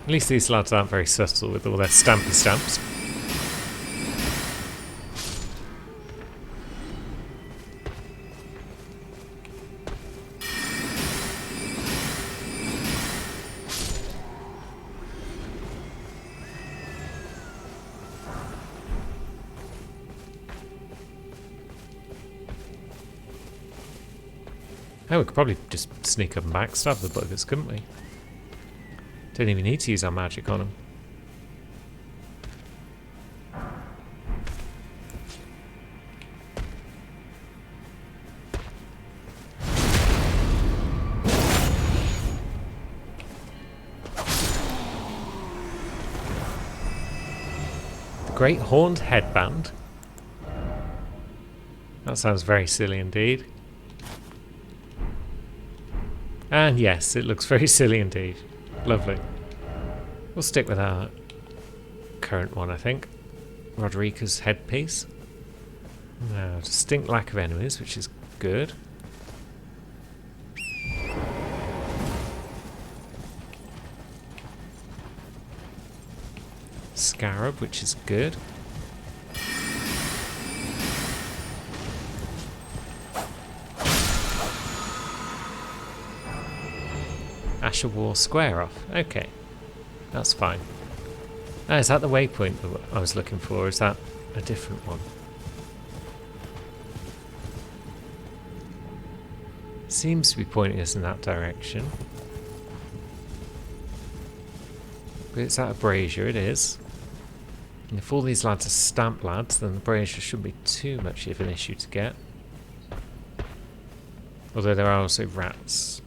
At least these lads aren't very subtle with all their stampy stamps. Oh, we could probably just sneak up and backstab the buggers, couldn't we? Don't even need to use our magic on them. The Great Horned Headband. That sounds very silly indeed. And yes, it looks very silly indeed. Lovely. We'll stick with our current one, I think. Roderica's headpiece. Now, distinct lack of enemies, which is good. Scarab, which is good. Asher War square off. Okay. That's fine. Oh, is that the waypoint that I was looking for? Or is that a different one? Seems to be pointing us in that direction. But it's at a brazier, it is. And if all these lads are stamp lads, then the brazier shouldn't be too much of an issue to get. Although there are also rats.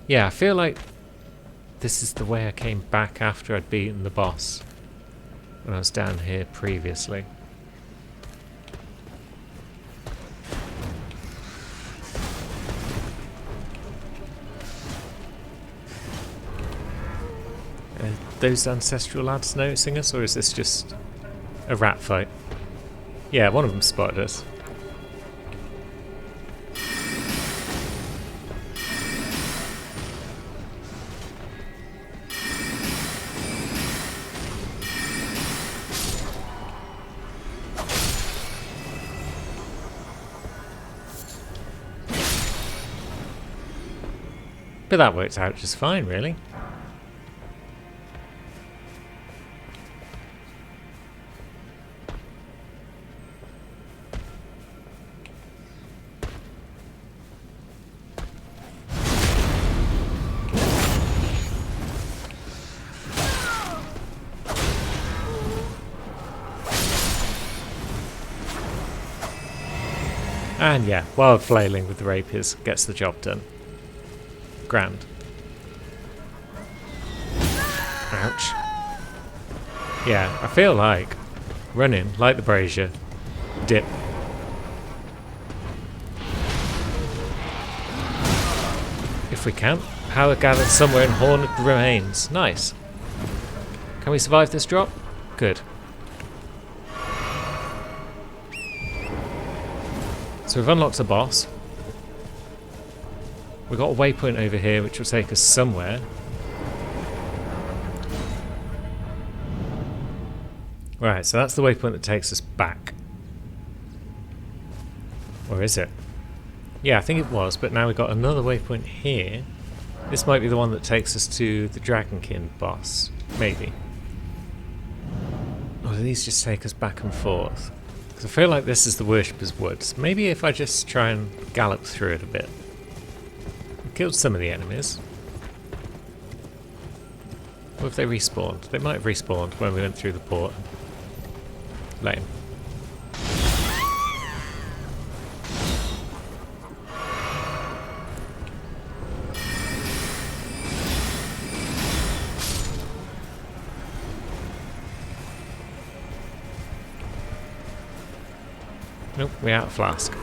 Yeah, I feel like this is the way I came back after I'd beaten the boss when I was down here previously. Are those ancestral lads noticing us, or is this just a rat fight? Yeah, one of them spotted us. But that worked out just fine, really. And yeah, wild flailing with the rapiers gets the job done. Grand. Ouch. Yeah, I feel like running like the brazier. Dip. If we can. Power gathered somewhere in Horned Remains. Nice. Can we survive this drop? Good. So we've unlocked a boss. We've got a waypoint over here which will take us somewhere. Right, so that's the waypoint that takes us back. Or is it? Yeah, I think it was, but now we've got another waypoint here. This might be the one that takes us to the Dragonkin boss. Maybe. Or do these just take us back and forth? Because I feel like this is the Worshipper's Woods. Maybe if I just try and gallop through it a bit. Killed some of the enemies. What if they respawned? They might have respawned when we went through the port. Lame. Nope, we're out of flask.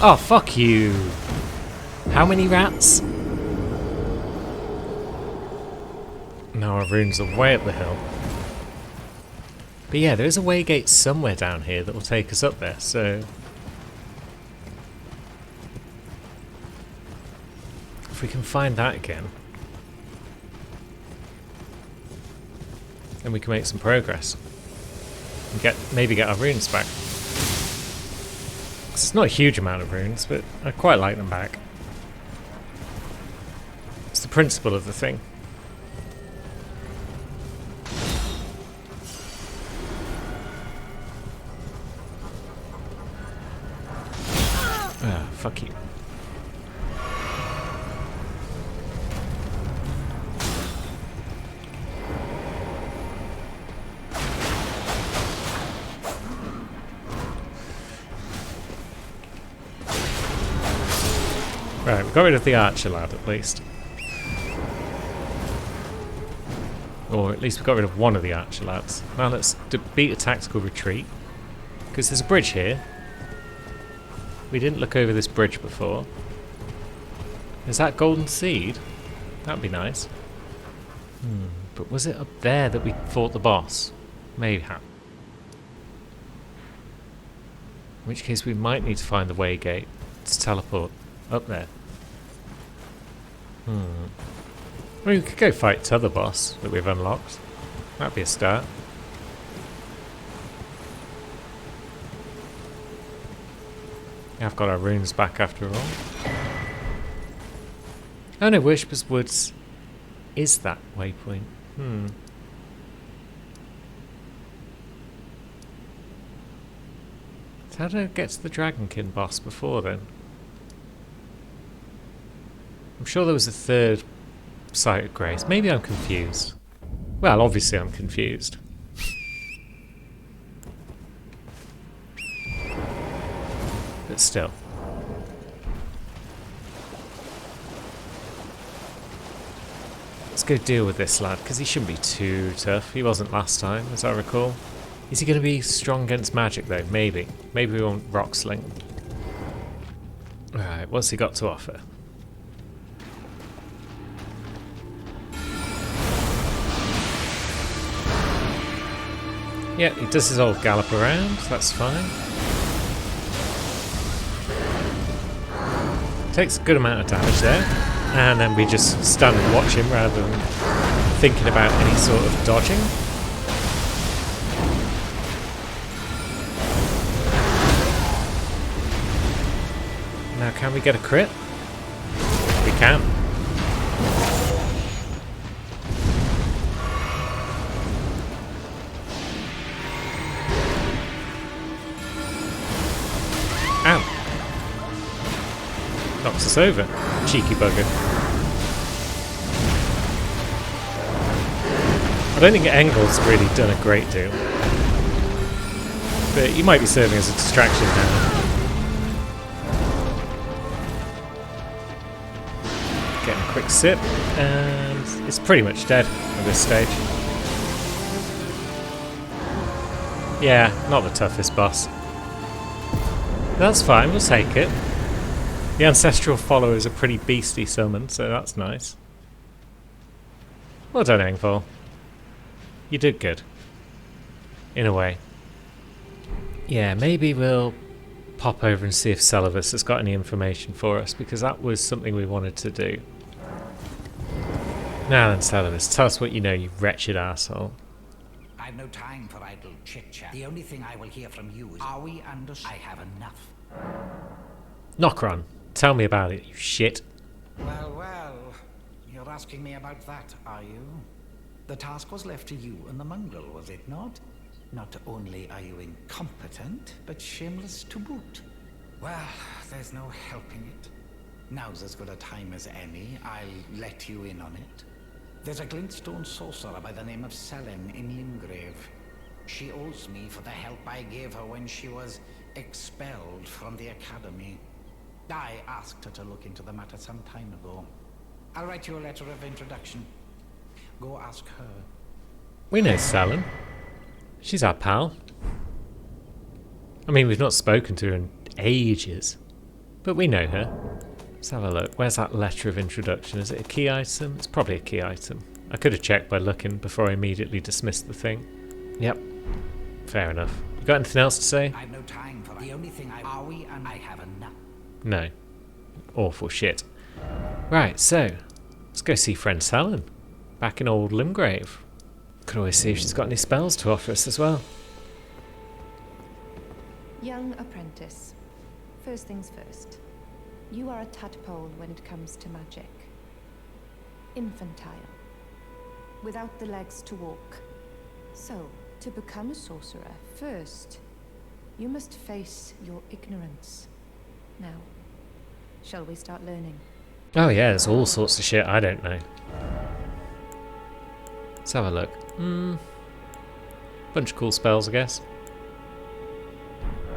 Oh, fuck you. How many rats? Now our runes are way up the hill. But yeah, there is a waygate somewhere down here that will take us up there, so... if we can find that again, then we can make some progress. And maybe get our runes back. It's not a huge amount of runes, but I quite like them back. It's the principle of the thing. Ah, fuck you. Right, we got rid of the archer lad at least. Or at least we got rid of one of the archer lads. Now let's beat a tactical retreat. Because there's a bridge here. We didn't look over this bridge before. Is that golden seed? That'd be nice. But was it up there that we fought the boss? Maybe. In which case we might need to find the way gate to teleport up there. I mean, we could go fight the other boss that we've unlocked. That'd be a start. I've got our runes back after all. Oh no, Worshipper's Woods is that waypoint. So how did I get to the Dragonkin boss before then? I'm sure there was a third site of grace. Maybe I'm confused. Well, obviously I'm confused. But still. Let's go deal with this lad, because he shouldn't be too tough. He wasn't last time, as I recall. Is he going to be strong against magic, though? Maybe. Maybe we want Rock Sling. Alright, what's he got to offer? Yeah, he does his old gallop around, that's fine. Takes a good amount of damage there, and then we just stand and watch him rather than thinking about any sort of dodging. Now can we get a crit? We can. Ow. Knocks us over. Cheeky bugger. I don't think Engel's really done a great deal. But he might be serving as a distraction now. Getting a quick sip, and it's pretty much dead at this stage. Yeah, not the toughest boss. That's fine, we'll take it. The Ancestral Follower is a pretty beastly summon, so that's nice. Well done, Engvall. You did good. In a way. Yeah, maybe we'll pop over and see if Seluvis has got any information for us, because that was something we wanted to do. Now then, Seluvis, tell us what you know, you wretched arsehole. I've no time for idle chit-chat. The only thing I will hear from you is, are we understood? I have enough. Nokron, tell me about it, you shit. Well, well, you're asking me about that, are you? The task was left to you and the mongrel, was it not? Not only are you incompetent, but shameless to boot. Well, there's no helping it. Now's as good a time as any. I'll let you in on it. There's a glintstone sorcerer by the name of Selene in Limgrave. She owes me for the help I gave her when she was expelled from the academy. I asked her to look into the matter some time ago. I'll write you a letter of introduction. Go ask her. We know Selene. She's our pal. I mean, we've not spoken to her in ages. But we know her. Let's have a look. Where's that letter of introduction? Is it a key item? It's probably a key item. I could have checked by looking before I immediately dismissed the thing. Yep. Fair enough. You got anything else to say? I've no time for the only thing are we and I have enough. No. Awful shit. Right, so let's go see friend Helen. Back in old Limgrave. Could always see if she's got any spells to offer us as well. Young apprentice. First things first. You are a tadpole when it comes to magic. Infantile. Without the legs to walk. So, to become a sorcerer, first, you must face your ignorance. Now, shall we start learning? Oh yeah, there's all sorts of shit I don't know. Let's have a look. Bunch of cool spells, I guess.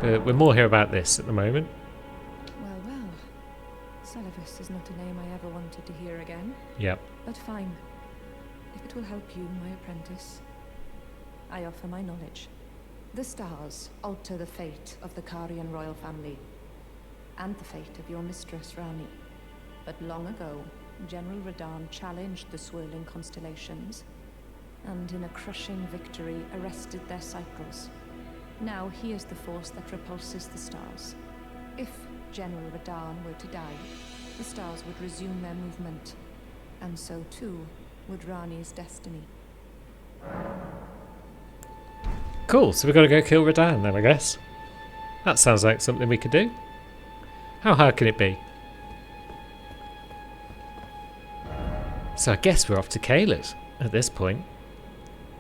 But we're more here about this at the moment. Well, well. Seluvis is not a name I ever wanted to hear again. Yep. But fine. If it will help you, my apprentice, I offer my knowledge. The stars alter the fate of the Karian royal family, and the fate of your mistress, Rani. But long ago, General Radahn challenged the swirling constellations, and in a crushing victory arrested their cycles. Now he is the force that repulses the stars. If General Radahn were to die, the stars would resume their movement, and so too would Rani's destiny. Cool, so we've got to go kill Radahn then, I guess. That sounds like something we could do. How hard can it be? So I guess we're off to Caelid at this point.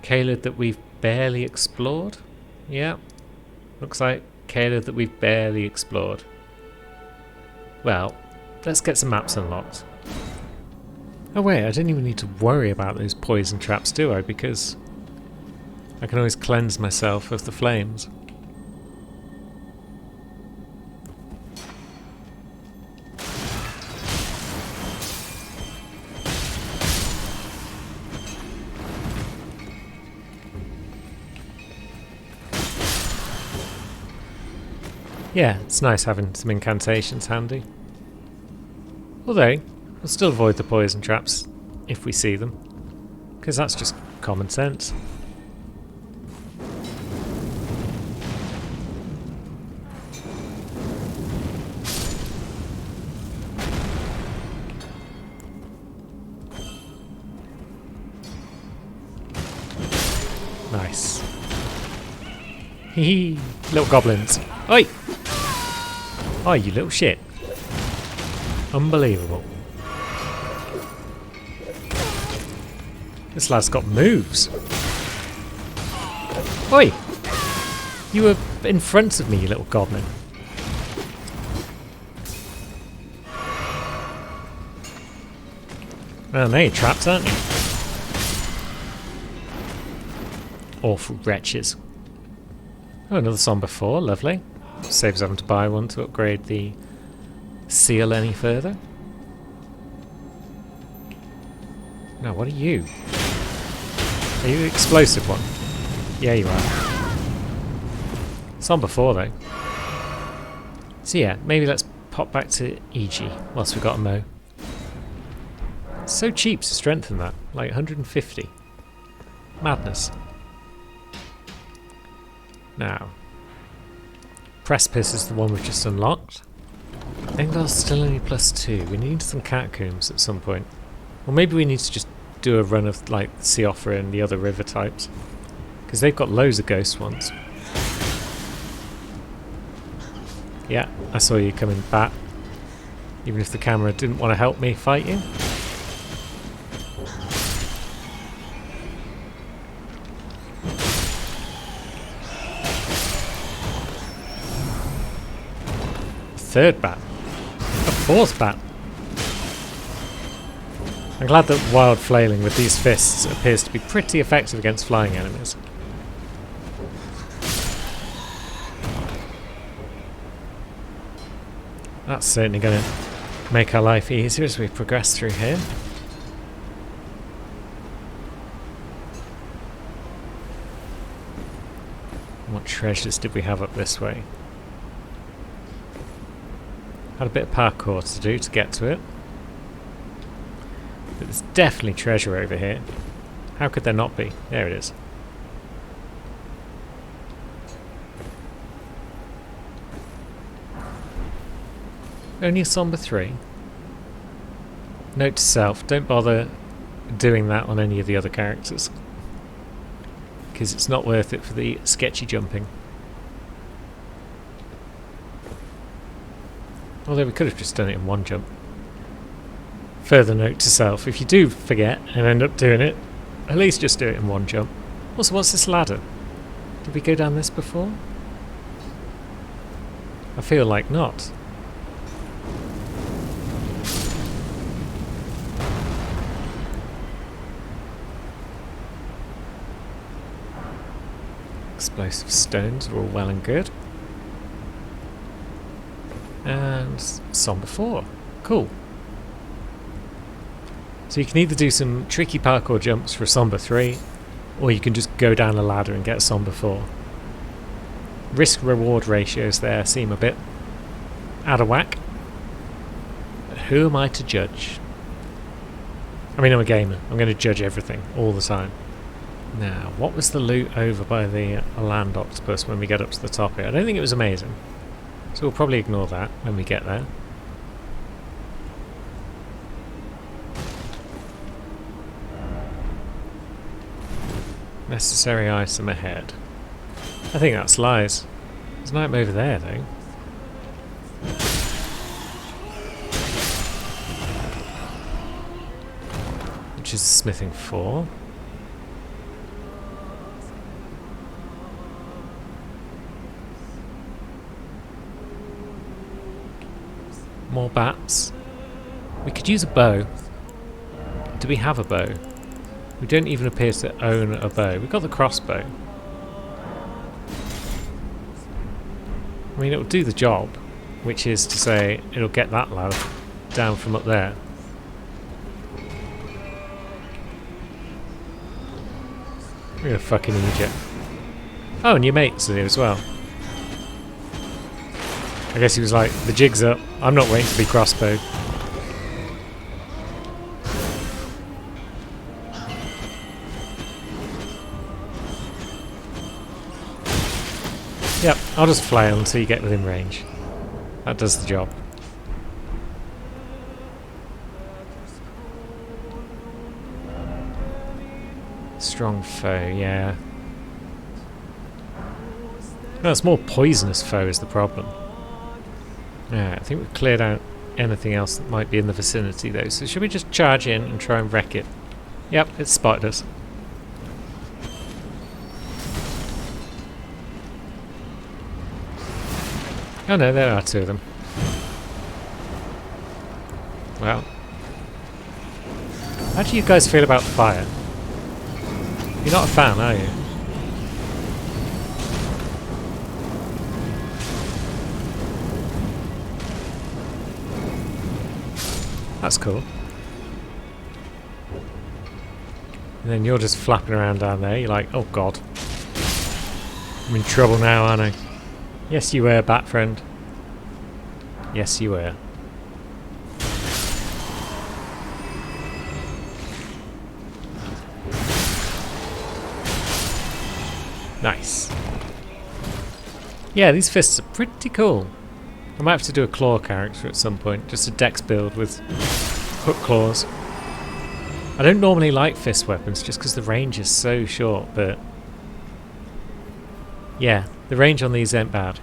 Caelid that we've barely explored? Yeah. Looks like Caelid that we've barely explored. Well, let's get some maps unlocked. Oh wait, I didn't even need to worry about those poison traps, do I? Because I can always cleanse myself of the flames. Yeah, it's nice having some incantations handy. Although, we'll still avoid the poison traps if we see them, because that's just common sense. Nice. Hee hee, little goblins. Oi! Oh, you little shit. Unbelievable. This lad's got moves. Oi! You were in front of me, you little goblin. Well, now you're trapped, aren't you? Awful wretches. Oh, another Somber 4, lovely. Saves having to buy one to upgrade the seal any further. Now, what are you? Are you the explosive one? Yeah, you are. Somber 4, though. So yeah, maybe let's pop back to EG whilst we've got a Mo. It's so cheap to strengthen that, like 150. Madness. Now, Precipice is the one we've just unlocked. Engvall's still only +2. We need some catacombs at some point. Or maybe we need to just do a run of like Siofra and the other river types. Because they've got loads of ghost ones. Yeah, I saw you coming back. Even if the camera didn't want to help me fight you. Third bat. A fourth bat. I'm glad that wild flailing with these fists appears to be pretty effective against flying enemies. That's certainly going to make our life easier as we progress through here. What treasures did we have up this way? Had a bit of parkour to do to get to it. But there's definitely treasure over here. How could there not be? There it is. Only a somber 3. Note to self, don't bother doing that on any of the other characters. Because it's not worth it for the sketchy jumping. Although we could have just done it in one jump. Further note to self, if you do forget and end up doing it, at least just do it in one jump. Also, what's this ladder? Did we go down this before? I feel like not. Explosive stones are all well and good. And Somber 4. Cool. So you can either do some tricky parkour jumps for Somber 3, or you can just go down a ladder and get Somber 4. Risk-reward ratios there seem a bit out of whack. But who am I to judge? I mean, I'm a gamer. I'm going to judge everything all the time. Now, what was the loot over by the land octopus when we get up to the top here? I don't think it was amazing. So we'll probably ignore that when we get there. Necessary item ahead. I think that's lies. There's an item over there though. Which is smithing 4. More bats. We could use a bow. Do we have a bow? We don't even appear to own a bow. We've got the crossbow. I mean, it'll do the job, which is to say it'll get that lad down from up there. You're a fucking idiot. Oh, and your mate's here as well. I guess he was like, the jig's up. I'm not waiting to be crossbowed. Yep, I'll just flail until you get within range. That does the job. Strong foe, yeah. No, it's more poisonous foe is the problem. Yeah, I think we've cleared out anything else that might be in the vicinity though, so should we just charge in and try and wreck it? Yep, it's spotted us. Oh no, there are 2 of them. Well. How do you guys feel about fire? You're not a fan, are you? That's cool. And then you're just flapping around down there. You're like, oh god. I'm in trouble now, aren't I? Yes, you were, bat friend. Yes, you were. Nice. Yeah, these fists are pretty cool. I might have to do a claw character at some point, just a dex build with hook claws. I don't normally like fist weapons just because the range is so short, but yeah, the range on these ain't bad.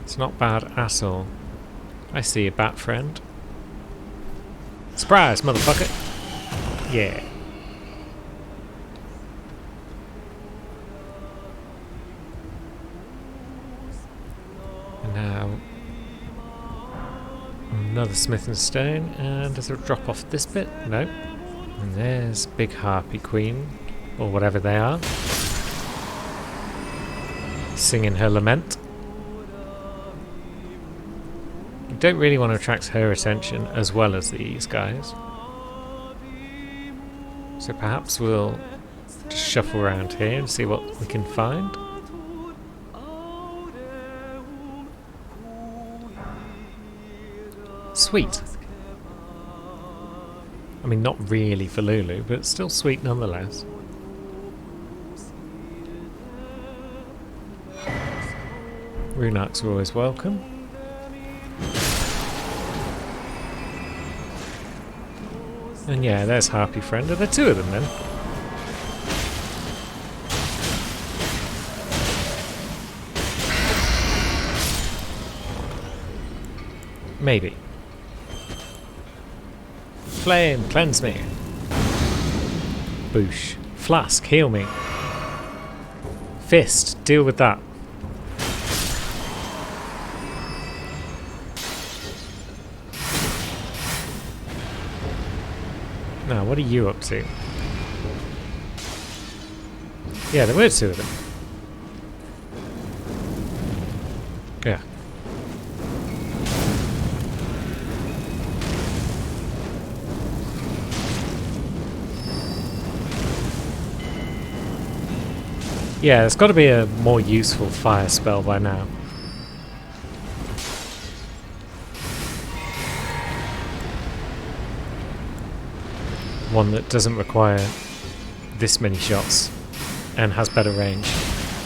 It's not bad at all. I see a bat friend. Surprise, motherfucker! Yeah. Now, another smith and stone, and does it drop off this bit? No. And there's Big Harpy Queen, or whatever they are, singing her lament. We don't really want to attract her attention as well as these guys. So perhaps we'll just shuffle around here and see what we can find. Sweet. I mean, not really for Lulu, but still sweet nonetheless. Runarks are always welcome. And yeah, there's Harpy Friend. Are there two of them then? Maybe. Flame, cleanse me. Boosh. Flask, heal me. Fist, deal with that. Now, what are you up to? Yeah, there were two of them. Yeah. Yeah, there's got to be a more useful fire spell by now. One that doesn't require this many shots and has better range.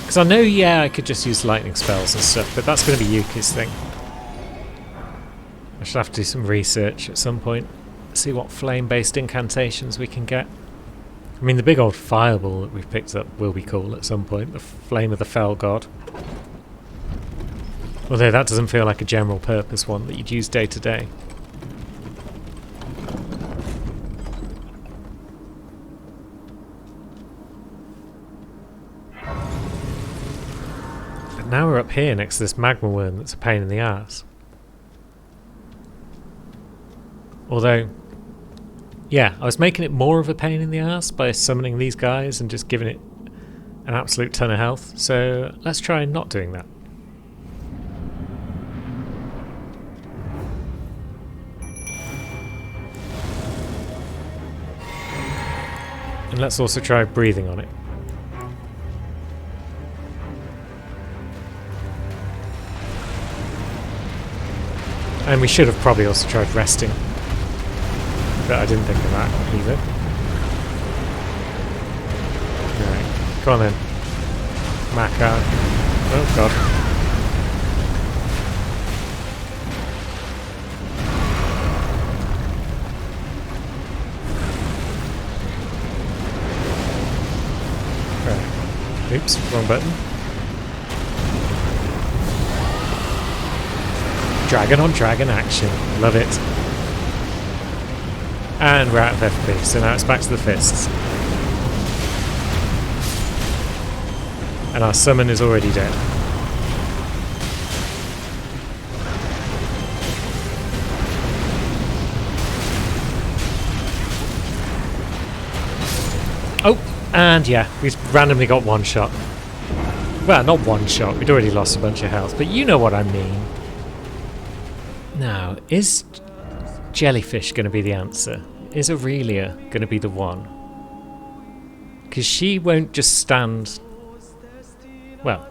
Because I know, yeah, I could just use lightning spells and stuff, but that's going to be Yuki's thing. I should have to do some research at some point, see what flame-based incantations we can get. I mean, the big old fireball that we've picked up will be cool at some point, the Flame of the Fell God. Although that doesn't feel like a general purpose one that you'd use day to day. But now we're up here next to this magma worm that's a pain in the ass. Although, yeah, I was making it more of a pain in the ass by summoning these guys and just giving it an absolute ton of health, so let's try not doing that. And let's also try breathing on it. And we should have probably also tried resting. But I didn't think of that either. Alright, come on then. Maka. Oh god. Right. Oops, wrong button. Dragon on dragon action. Love it. And we're out of FP, so now it's back to the fists. And our summon is already dead. Oh, and yeah, we've randomly got one shot. Well, not one shot, we'd already lost a bunch of health, but you know what I mean. Now, is jellyfish going to be the answer? Is Aurelia going to be the one? Because she won't just stand... Well,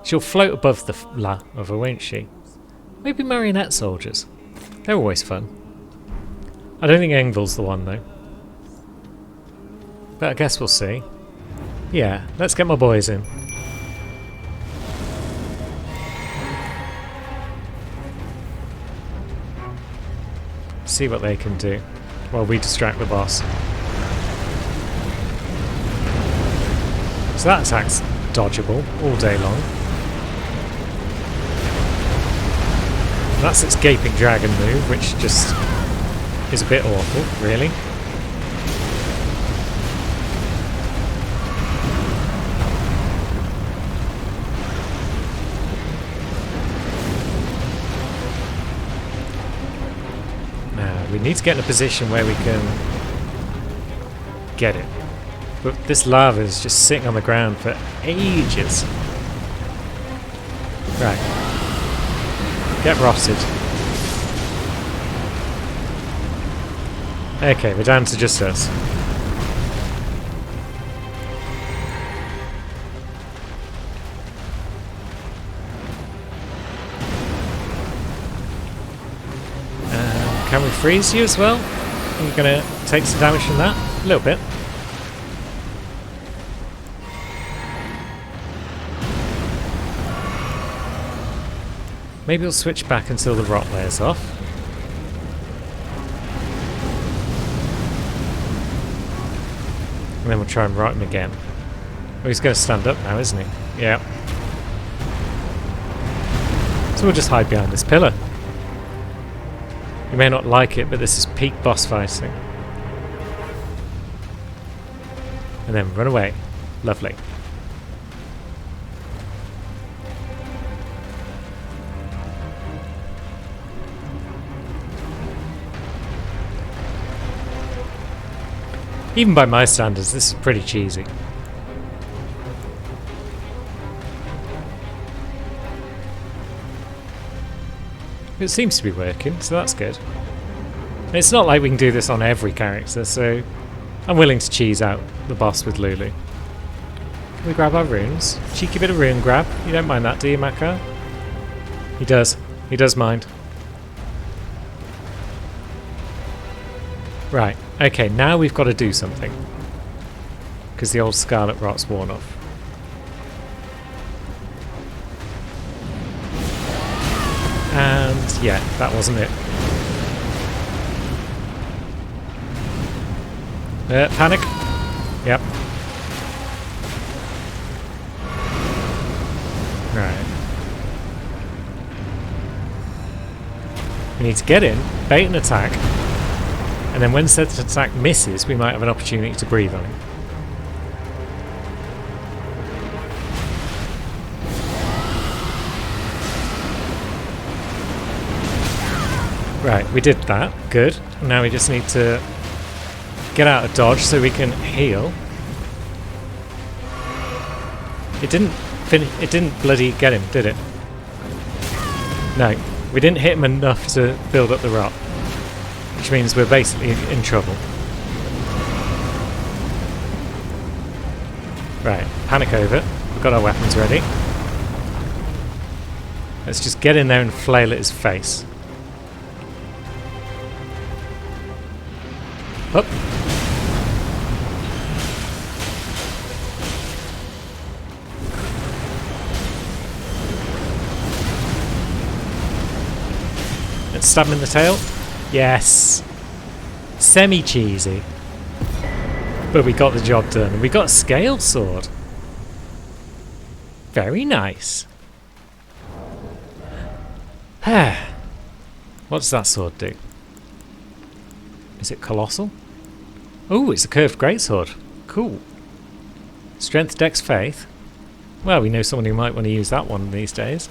she'll float above the lava, won't she? Maybe marionette soldiers. They're always fun. I don't think Engvall's the one, though. But I guess we'll see. Yeah, let's get my boys in. See what they can do while we distract the boss. So that attack's dodgeable all day long. That's its gaping dragon move, which just is a bit awful, really. We need to get in a position where we can get it. But this lava is just sitting on the ground for ages. Right. Get rotted. Okay, we're down to just us. Can we freeze you as well? Are you going to take some damage from that? A little bit. Maybe we'll switch back until the rot wears off. And then we'll try and rot him again. Oh, he's going to stand up now, isn't he? Yeah. So we'll just hide behind this pillar. You may not like it, but this is peak boss fighting. And then run away. Lovely. Even by my standards, this is pretty cheesy. It seems to be working, so that's good. It's not like we can do this on every character, so I'm willing to cheese out the boss with Lulu. Can we grab our runes? Cheeky bit of rune grab. You don't mind that, do you, Makar? He does. He does mind. Right. Okay, now we've got to do something. Because the old Scarlet Rot's worn off. And yeah, that wasn't it. Panic. Yep. Right. We need to get in, bait an attack, and then when said attack misses, we might have an opportunity to breathe on him. Right, we did that. Good. Now we just need to get out of dodge so we can heal. It didn't bloody get him, did it? No, we didn't hit him enough to build up the rot, which means we're basically in trouble. Right, panic over. We've got our weapons ready. Let's just get in there and flail at his face. Up. Let's stab him in the tail. Yes. Semi-cheesy. But we got the job done. And we got a scale sword. Very nice. What does that sword do? Is it colossal? Oh, it's a curved greatsword. Cool. Strength, dex, faith. Well, we know someone who might want to use that one these days.